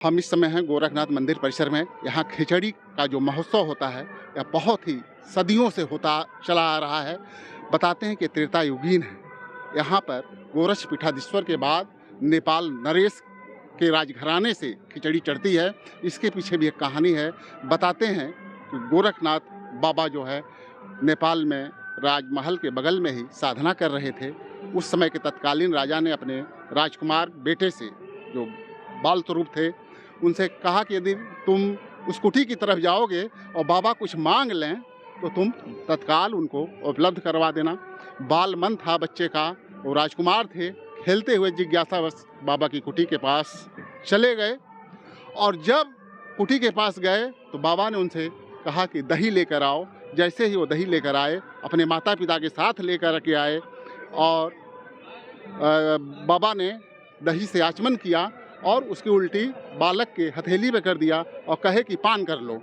हम इस समय हैं गोरखनाथ मंदिर परिसर में। यहाँ खिचड़ी का जो महोत्सव होता है यह बहुत ही सदियों से होता चला आ रहा है। बताते हैं कि त्रेता युगीन है। यहाँ पर गोरक्ष पीठाधीश्वर के बाद नेपाल नरेश के राजघराने से खिचड़ी चढ़ती है। इसके पीछे भी एक कहानी है। बताते हैं कि गोरखनाथ बाबा जो है नेपाल में राजमहल के बगल में ही साधना कर रहे थे। उस समय के तत्कालीन राजा ने अपने राजकुमार बेटे से, जो बाल स्वरूप थे, उनसे कहा कि यदि तुम उस कुटी की तरफ जाओगे और बाबा कुछ मांग लें तो तुम तत्काल उनको उपलब्ध करवा देना। बाल मन था बच्चे का, वो राजकुमार थे। खेलते हुए जिज्ञासावश बाबा की कुटी के पास चले गए और जब कुटी के पास गए तो बाबा ने उनसे कहा कि दही लेकर आओ। जैसे ही वो दही लेकर आए, अपने माता पिता के साथ लेकर के आए और बाबा ने दही से आचमन किया और उसकी उल्टी बालक के हथेली पे कर दिया और कहे कि पान कर लो।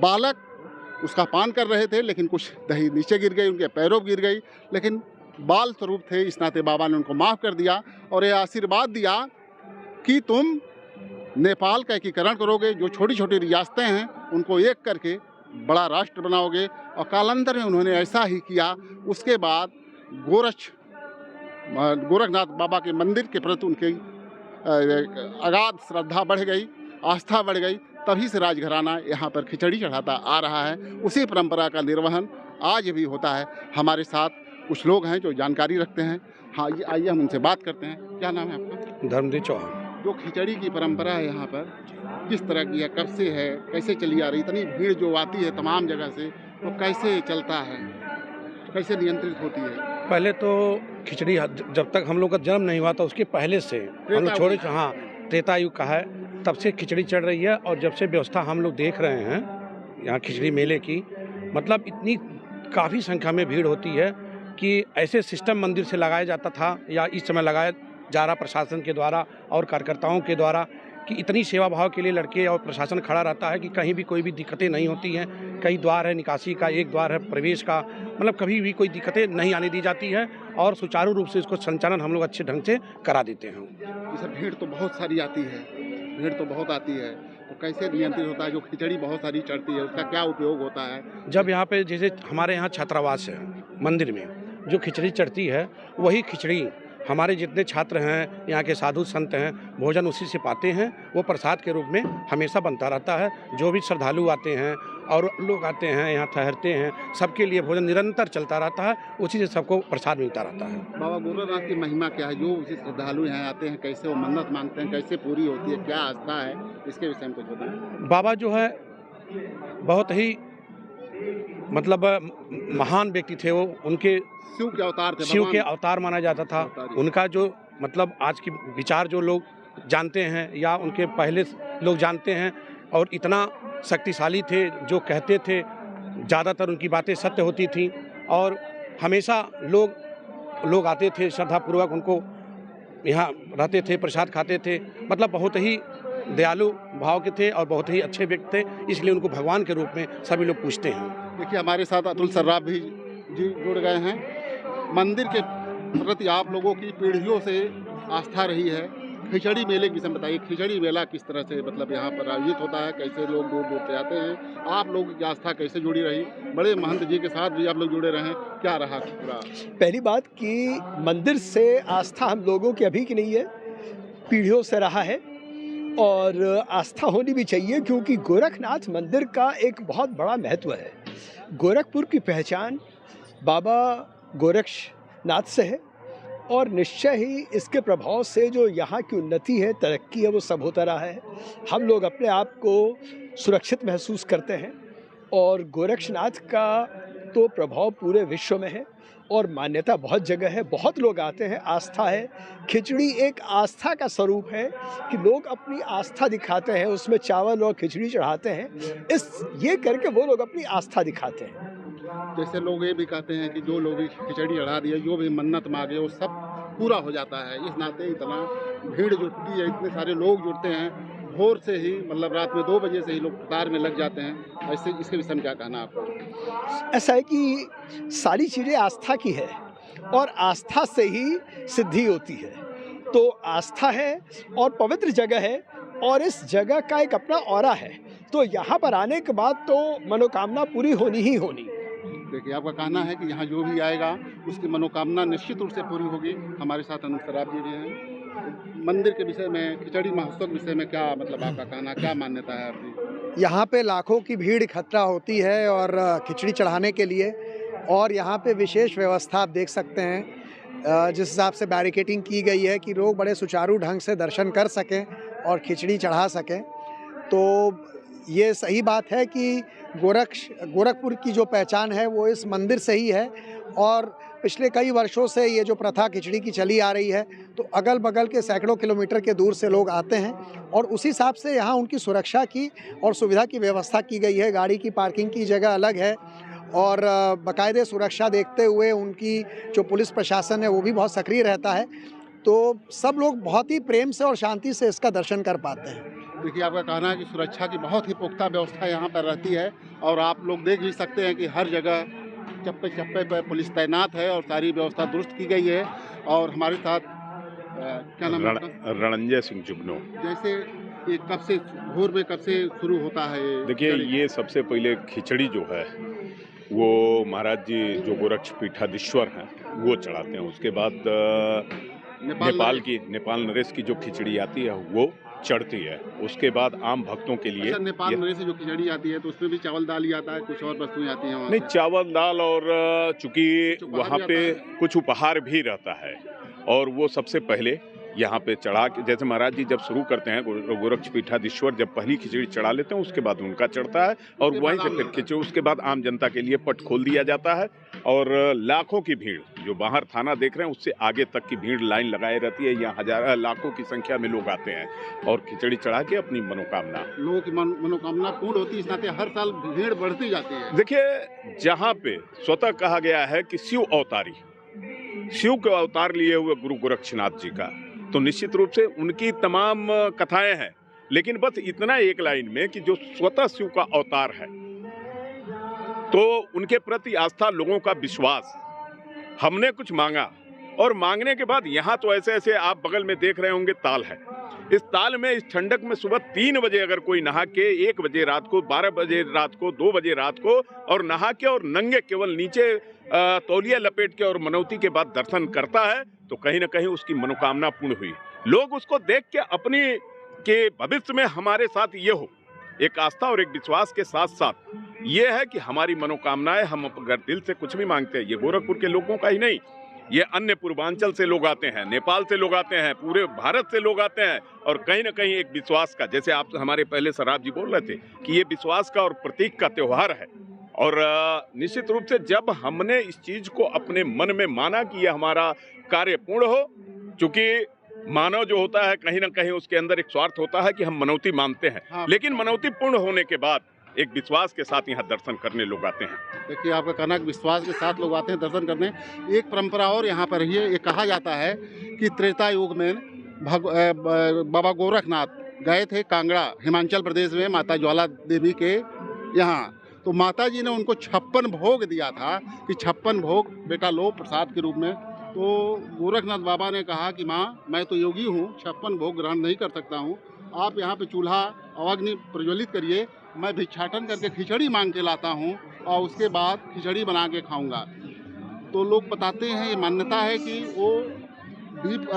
बालक उसका पान कर रहे थे, लेकिन कुछ दही नीचे गिर गई, उनके पैरों गिर गई, लेकिन बाल स्वरूप थे, इस नाते बाबा ने उनको माफ़ कर दिया और ये आशीर्वाद दिया कि तुम नेपाल का एकीकरण करोगे, जो छोटी छोटी रियासतें हैं उनको एक करके बड़ा राष्ट्र बनाओगे। और कालांतर में उन्होंने ऐसा ही किया। उसके बाद गोरखनाथ बाबा के मंदिर के प्रति उनकी अगाध श्रद्धा बढ़ गई, आस्था बढ़ गई। तभी से राजघराना यहाँ पर खिचड़ी चढ़ाता आ रहा है। उसी परंपरा का निर्वहन आज भी होता है। हमारे साथ कुछ लोग हैं जो जानकारी रखते हैं। हाँ, आइए हम उनसे बात करते हैं। क्या नाम है आपका? धर्मदेव चौहान। जो खिचड़ी की परंपरा है यहाँ पर, किस तरह की है, कब से है, कैसे चली आ रही? इतनी भीड़ जो आती है तमाम जगह से, तो कैसे चलता है, कैसे नियंत्रित होती है? पहले तो खिचड़ी जब तक हम लोग का जन्म नहीं हुआ था उसके पहले से हम लोग छोड़े, हाँ, त्रेता युग का है, तब से खिचड़ी चढ़ रही है। और जब से व्यवस्था हम लोग देख रहे हैं यहाँ खिचड़ी मेले की, मतलब इतनी काफ़ी संख्या में भीड़ होती है कि ऐसे सिस्टम मंदिर से लगाया जाता था या इस समय लगाया जा रहा प्रशासन के द्वारा और कार्यकर्ताओं के द्वारा कि इतनी सेवा भाव के लिए लड़के और प्रशासन खड़ा रहता है कि कहीं भी कोई भी दिक्कतें नहीं होती हैं। कई द्वार है निकासी का, एक द्वार है प्रवेश का, मतलब कभी भी कोई दिक्कतें नहीं आने दी जाती है और सुचारू रूप से इसको संचालन हम लोग अच्छे ढंग से करा देते हैं। जैसे भीड़ तो बहुत सारी आती है, भीड़ तो बहुत आती है, तो कैसे नियंत्रित होता है? जो खिचड़ी बहुत सारी चढ़ती है उसका क्या उपयोग होता है? जब यहाँ पे जैसे हमारे यहाँ छात्रावास है, मंदिर में जो खिचड़ी चढ़ती है वही खिचड़ी हमारे जितने छात्र हैं, यहाँ के साधु संत हैं, भोजन उसी से पाते हैं। वो प्रसाद के रूप में हमेशा बनता रहता है। जो भी श्रद्धालु आते हैं और लोग आते हैं यहाँ ठहरते हैं, सबके लिए भोजन निरंतर चलता रहता है, उसी से सबको प्रसाद मिलता रहता है। बाबा गोरखनाथ की महिमा क्या है? जो उसी श्रद्धालु यहाँ आते हैं, कैसे वो मन्नत मांगते हैं, कैसे पूरी होती है, क्या आस्था है, इसके विषय में कुछ बताएं। बाबा जो है बहुत ही मतलब महान व्यक्ति थे। वो उनके शिव के अवतार थे, शिव के अवतार माना जाता था। उनका जो मतलब आज की विचार जो लोग जानते हैं या उनके पहले लोग जानते हैं, और इतना शक्तिशाली थे, जो कहते थे ज़्यादातर उनकी बातें सत्य होती थी और हमेशा लोग आते थे श्रद्धापूर्वक, उनको यहाँ रहते थे, प्रसाद खाते थे। मतलब बहुत ही दयालु भाव के थे और बहुत ही अच्छे व्यक्ति थे, इसलिए उनको भगवान के रूप में सभी लोग पूछते हैं। देखिए, हमारे साथ अतुल सर्राफ भी जी जुड़ गए हैं। मंदिर के प्रति आप लोगों की पीढ़ियों से आस्था रही है। खिचड़ी मेले के विषय में बताइए। खिचड़ी मेला किस तरह से मतलब यहाँ पर आयोजित होता है, कैसे लोग दूर दूर से आते हैं, आप लोगों की आस्था कैसे जुड़ी रही? बड़े महंत जी के साथ भी आप लोग जुड़े रहे, क्या रहा पूरा? पहली बात कि मंदिर से आस्था हम लोगों की अभी की नहीं है, पीढ़ियों से रहा है और आस्था होनी भी चाहिए, क्योंकि गोरखनाथ मंदिर का एक बहुत बड़ा महत्व है। गोरखपुर की पहचान बाबा गोरक्षनाथ से है और निश्चय ही इसके प्रभाव से जो यहाँ की उन्नति है, तरक्की है, वो सब होता रहा है। हम लोग अपने आप को सुरक्षित महसूस करते हैं और गोरक्षनाथ का तो प्रभाव पूरे विश्व में है और मान्यता बहुत जगह है, बहुत लोग आते हैं, आस्था है। खिचड़ी एक आस्था का स्वरूप है कि लोग अपनी आस्था दिखाते हैं, उसमें चावल और खिचड़ी चढ़ाते हैं। ये करके वो लोग अपनी आस्था दिखाते हैं। जैसे लोग ये भी कहते हैं कि जो लोग खिचड़ी चढ़ा दिए, जो भी मन्नत मांगे, वो सब पूरा हो जाता है। इस नाते इतना भीड़ जुटती है, इतने सारे लोग जुटते हैं, भोर से ही मतलब रात में 2 बजे से ही लोग कतार में लग जाते हैं। ऐसे इसके विषय में क्या कहना आपको? ऐसा है कि सारी चीज़ें आस्था की है और आस्था से ही सिद्धि होती है। तो आस्था है और पवित्र जगह है, और इस जगह का एक अपना ऑरा है। तो यहाँ पर आने के बाद तो मनोकामना पूरी होनी ही होनी। देखिए, आपका कहना है कि यहाँ जो भी आएगा उसकी मनोकामना निश्चित रूप से पूरी होगी। हमारे साथ अनूप सराफ जी भी हैं। मंदिर के विषय में, खिचड़ी महोत्सव के विषय में क्या मतलब आपका कहना, क्या मान्यता है आपकी? यहाँ पे लाखों की भीड़ इकट्ठा होती है और खिचड़ी चढ़ाने के लिए, और यहाँ पे विशेष व्यवस्था आप देख सकते हैं जिस हिसाब से बैरिकेडिंग की गई है कि लोग बड़े सुचारू ढंग से दर्शन कर सकें और खिचड़ी चढ़ा सकें। तो ये सही बात है कि गोरखपुर की जो पहचान है वो इस मंदिर से ही है, और पिछले कई वर्षों से ये जो प्रथा खिचड़ी की चली आ रही है, तो अगल बगल के सैकड़ों किलोमीटर के दूर से लोग आते हैं, और उसी हिसाब से यहाँ उनकी सुरक्षा की और सुविधा की व्यवस्था की गई है। गाड़ी की पार्किंग की जगह अलग है, और बाकायदे सुरक्षा देखते हुए उनकी जो पुलिस प्रशासन है वो भी बहुत सक्रिय रहता है। तो सब लोग बहुत ही प्रेम से और शांति से इसका दर्शन कर पाते हैं। देखिए, आपका कहना है कि सुरक्षा की बहुत ही पुख्ता व्यवस्था यहाँ पर रहती है, और आप लोग देख भी सकते हैं कि हर जगह चप्पे चप्पे पर पुलिस तैनात है और सारी व्यवस्था दुरुस्त की गई है। और हमारे साथ क्या नाम है आपका? रणंजय सिंह जुगनू। जैसे ये कब से, भोर में कब से शुरू होता है? देखिए, ये सबसे पहले खिचड़ी जो है वो महाराज जी जो गोरक्षपीठाधीश्वर हैं वो चढ़ाते हैं। उसके बाद नेपाल नरेश की जो खिचड़ी आती है वो चढ़ती है। उसके बाद आम भक्तों के लिए नेपाल नरेश से जो खिचड़ी आती है तो उसमें भी चावल दाल ही आता है, कुछ और वस्तुएं आती हैं वहाँ नहीं, से? चावल दाल, और चूंकि वहाँ पे कुछ उपहार भी रहता है, और वो सबसे पहले यहाँ पे चढ़ा के, जैसे महाराज जी जब शुरू करते हैं, गोरक्षपीठाधीश्वर जब पहली खिचड़ी चढ़ा लेते हैं उसके बाद उनका चढ़ता है, और वहीं से फिर खिचड़ी, उसके बाद आम जनता के लिए पट खोल दिया जाता है। और लाखों की भीड़, जो बाहर थाना देख रहे हैं उससे आगे तक की भीड़ लाइन लगाई रहती है। यहाँ लाखों की संख्या में लोग आते हैं और खिचड़ी चढ़ा के अपनी मनोकामना, लोगों की मनोकामना पूर्ण होती है। इस नाते हर साल भीड़ बढ़ती जाती है। देखिए, जहाँ पे स्वतः कहा गया है कि शिव के अवतार लिए हुए गुरु गोरक्षनाथ जी का, तो निश्चित रूप से उनकी तमाम कथाएं हैं, लेकिन बस इतना एक लाइन में कि जो स्वतः शिव का अवतार है, तो उनके प्रति आस्था, लोगों का विश्वास। हमने कुछ मांगा, और मांगने के बाद यहाँ तो ऐसे ऐसे आप बगल में देख रहे होंगे ताल है। इस ताल में, इस ठंडक में सुबह 3 बजे अगर कोई नहा के 1 बजे रात को, 12 बजे रात को, 2 बजे रात को, और नहा के और नंगे केवल नीचे तौलिया लपेट के और मनौती के बाद दर्शन करता है, तो कहीं ना कहीं उसकी मनोकामना पूर्ण हुई। लोग उसको देख के अपनी के भविष्य में हमारे साथ ये हो, एक आस्था और एक विश्वास के साथ साथ ये है कि हमारी मनोकामनाएं, हम अगर दिल से कुछ भी मांगते हैं, ये गोरखपुर के लोगों का ही नहीं, ये अन्य पूर्वांचल से लोग आते हैं, नेपाल से लोग आते हैं, पूरे भारत से लोग आते हैं, और कहीं ना कहीं एक विश्वास का, जैसे आप हमारे पहले सराफ जी बोल रहे थे कि ये विश्वास का और प्रतीक का त्यौहार है। और निश्चित रूप से जब हमने इस चीज को अपने मन में माना कि ये हमारा कार्य पूर्ण हो, चूंकि मानव जो होता है कहीं ना कहीं उसके अंदर एक स्वार्थ होता है कि हम मनौती मानते हैं, हाँ। लेकिन मनौती पूर्ण होने के बाद एक विश्वास के साथ यहाँ दर्शन करने लोग आते हैं। देखिए, आपका कहना है कि विश्वास के साथ लोग आते हैं दर्शन करने। एक परंपरा और यहाँ पर है, ये कहा जाता है कि त्रेता युग में बाबा गोरखनाथ गए थे कांगड़ा, हिमाचल प्रदेश में, माता ज्वाला देवी के यहाँ। तो माता जी ने उनको 56 भोग दिया था कि 56 भोग बेटा लो प्रसाद के रूप में। तो गोरखनाथ बाबा ने कहा कि माँ, मैं तो योगी हूँ, 56 भोग ग्रहण नहीं कर सकता हूँ, आप यहाँ पे चूल्हा और अग्नि प्रज्वलित करिए, मैं भिक्षाटन करके खिचड़ी मांग के लाता हूँ और उसके बाद खिचड़ी बना के खाऊंगा। तो लोग बताते हैं, ये मान्यता है कि वो दीप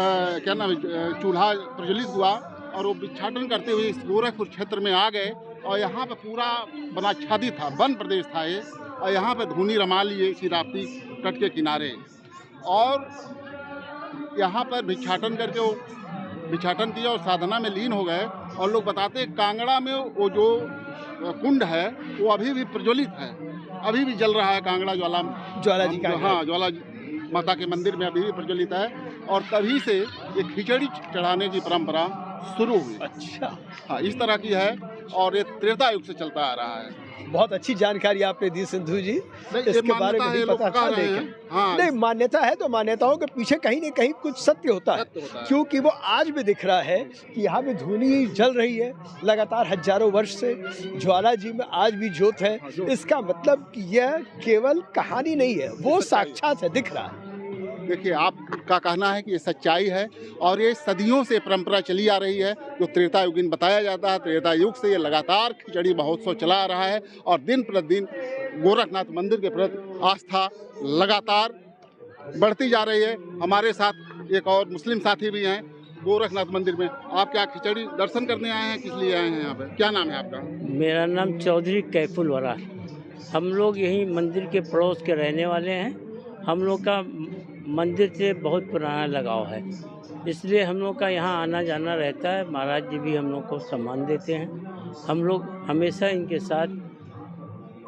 चूल्हा प्रज्वलित हुआ और वो भिक्षाटन करते हुए इस गोरखपुर क्षेत्र में आ गए, और यहाँ पे पूरा वनाच्छादित था, वन प्रदेश था ये, और यहाँ पे धूनी रमा लिए इसी राप्ती तट के किनारे, और यहाँ पर भिक्षाटन करके वो भिक्षाटन किया और साधना में लीन हो गए। और लोग बताते हैं कांगड़ा में वो जो कुंड है वो अभी भी प्रज्वलित है, अभी भी जल रहा है। कांगड़ा ज्वाला जी का, हाँ, ज्वाला माता के मंदिर में अभी भी प्रज्वलित है, और तभी से ये खिचड़ी चढ़ाने की परंपरा शुरू हुई। अच्छा, हाँ, इस तरह की है, और ये त्रेता युग से चलता आ रहा है। बहुत अच्छी जानकारी आपने दी सिंधु जी, नहीं, इसके बारे में नहीं पता था। हाँ, नहीं, मान्यता है तो मान्यताओं के पीछे कहीं न कहीं कुछ सत्य होता है, क्योंकि वो आज भी दिख रहा है कि यहाँ पे धूनी जल रही है लगातार हजारों वर्ष से, ज्वाला जी में आज भी ज्योत है। इसका मतलब कि यह केवल कहानी नहीं है, वो साक्षात है, दिख रहा है। देखिए, आपका कहना है कि ये सच्चाई है और ये सदियों से परंपरा चली आ रही है। जो त्रेता युगीन बताया जाता है, त्रेता युग से ये लगातार खिचड़ी महोत्सव चला आ रहा है और दिन प्रतिदिन गोरखनाथ मंदिर के प्रति आस्था लगातार बढ़ती जा रही है। हमारे साथ एक और मुस्लिम साथी भी हैं गोरखनाथ मंदिर में। आप क्या खिचड़ी दर्शन करने आए हैं, किस लिए आए हैं यहाँ पे? क्या नाम है आपका? मेरा नाम चौधरी कैफुल वरा। हम लोग यहीं मंदिर के पड़ोस के रहने वाले हैं। हम लोग का मंदिर से बहुत पुराना लगाव है, इसलिए हम लोग का यहाँ आना जाना रहता है। महाराज जी भी हम लोग को सम्मान देते हैं। हम लोग हमेशा इनके साथ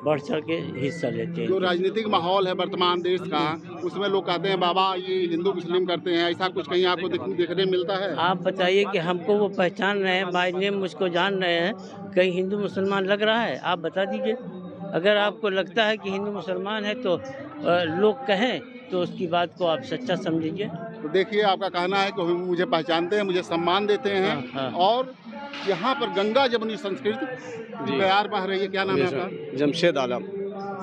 बढ़ चढ़ के हिस्सा लेते हैं। जो राजनीतिक माहौल है वर्तमान देश का, उसमें लोग कहते हैं बाबा ये हिंदू मुस्लिम करते हैं, ऐसा कुछ कहीं आपको देखने मिलता है? आप बताइए कि हमको वो पहचान रहे हैं, बाय नेम मुझको जान रहे हैं, कहीं हिंदू मुसलमान लग रहा है? आप बता दीजिए। अगर आपको लगता है कि हिंदू मुसलमान है तो लोग कहें तो उसकी बात को आप सच्चा समझिए। तो देखिए, आपका कहना है कि मुझे पहचानते हैं, मुझे सम्मान देते हैं। हाँ। और यहाँ पर गंगा जमुनी संस्कृति प्यार बह रही है। क्या नाम है आपका? जमशेद आलम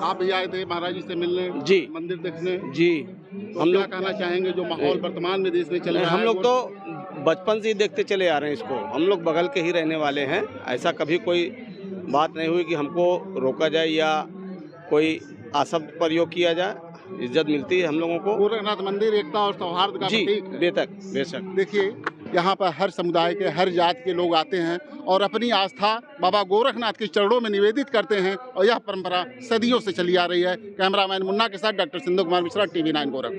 आप भी आए थे महाराज जी से मिलने, जी, मंदिर देखने? जी। तो हम लोग कहना चाहेंगे जो माहौल वर्तमान में देश में चल रहा है, हम लोग तो बचपन से ही देखते चले आ रहे हैं इसको। हम लोग बगल के ही रहने वाले हैं। ऐसा कभी कोई बात नहीं हुई कि हमको रोका जाए या कोई अशब्द प्रयोग किया जाए। इज्जत मिलती है हम लोगों को। गोरखनाथ मंदिर एकता और सौहार्द का जी, प्रतीक है। बेशक। देखिए, यहाँ पर हर समुदाय के, हर जात के लोग आते हैं और अपनी आस्था बाबा गोरखनाथ के चरणों में निवेदित करते हैं और यह परंपरा सदियों से चली आ रही है। कैमरामैन मुन्ना के साथ डॉक्टर सिंधु कुमार मिश्रा, TV9 गोरखपुर।